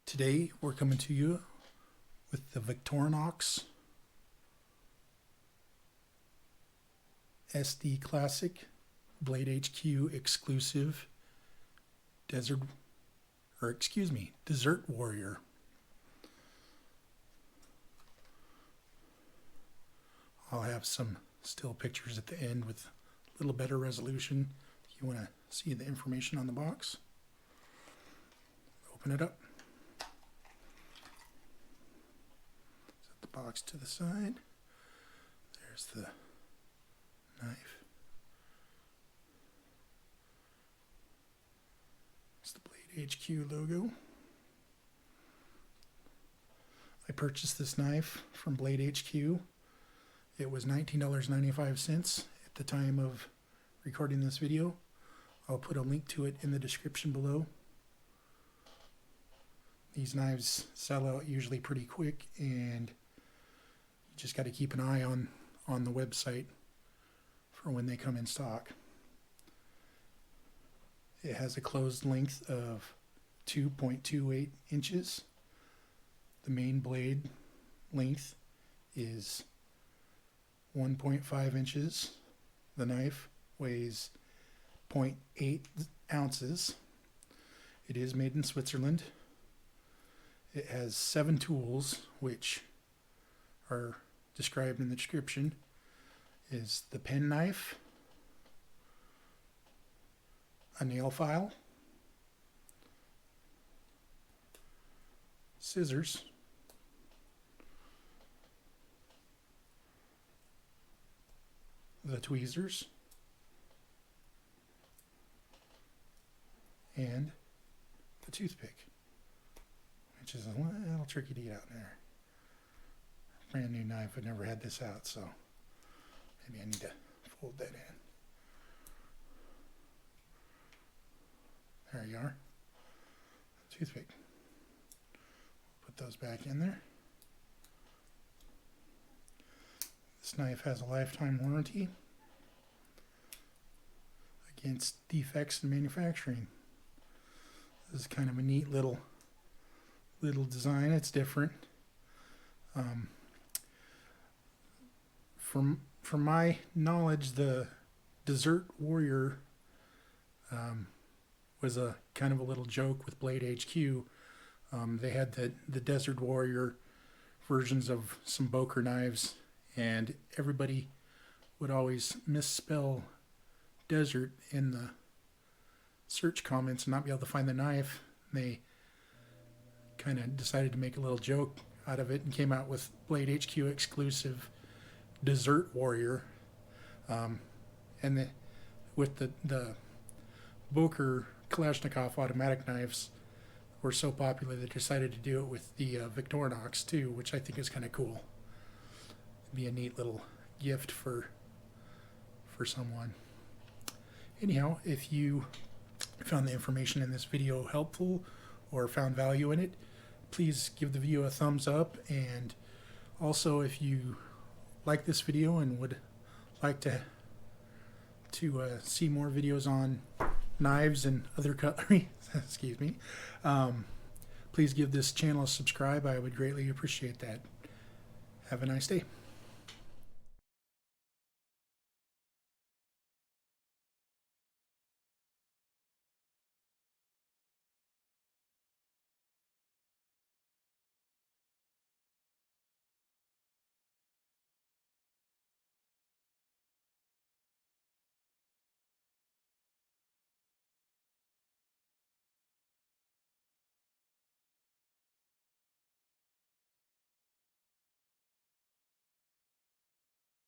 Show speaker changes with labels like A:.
A: Today we're coming to you with the Victorinox SD Classic Blade HQ exclusive Desert Warrior. I'll have some still pictures at the end with a little better resolution if you want to see the information on the box. Open it up. Set the box to the side. There's the knife. It's the Blade HQ logo. I purchased this knife from Blade HQ. It was $19.95 at the time of recording this video. I'll put a link to it in the description below. These knives sell out usually pretty quick, and you just got to keep an eye on the website for when they come in stock. It has a closed length of 2.28 inches. The main blade length is 1.5 inches. The knife weighs 0.8 ounces. It is made in Switzerland. It has 7 tools, which are described in the description. Is the pen knife, a nail file, scissors, the tweezers, and the toothpick, which is a little tricky to get out there. Brand new knife, I've never had this out, so maybe I need to fold that in. There you are. Toothpick. Put those back in there. This knife has a lifetime warranty against defects in manufacturing. This is kind of a neat little design. It's different. From my knowledge, the Desert Warrior was a kind of a little joke with Blade HQ. They had the Desert Warrior versions of some Boker knives, and everybody would always misspell desert in the search comments and not be able to find the knife. They kind of decided to make a little joke out of it and came out with Blade HQ exclusive Desert Warrior. With the Boker Kalashnikov automatic knives were so popular they decided to do it with the Victorinox too, which I think is kind of cool. It'd be a neat little gift for someone. Anyhow, if you found the information in this video helpful or found value in it, please give the video a thumbs up, and also if you like this video and would like to see more videos on knives and other cutlery, excuse me, please give this channel a subscribe. I would greatly appreciate that. Have a nice day.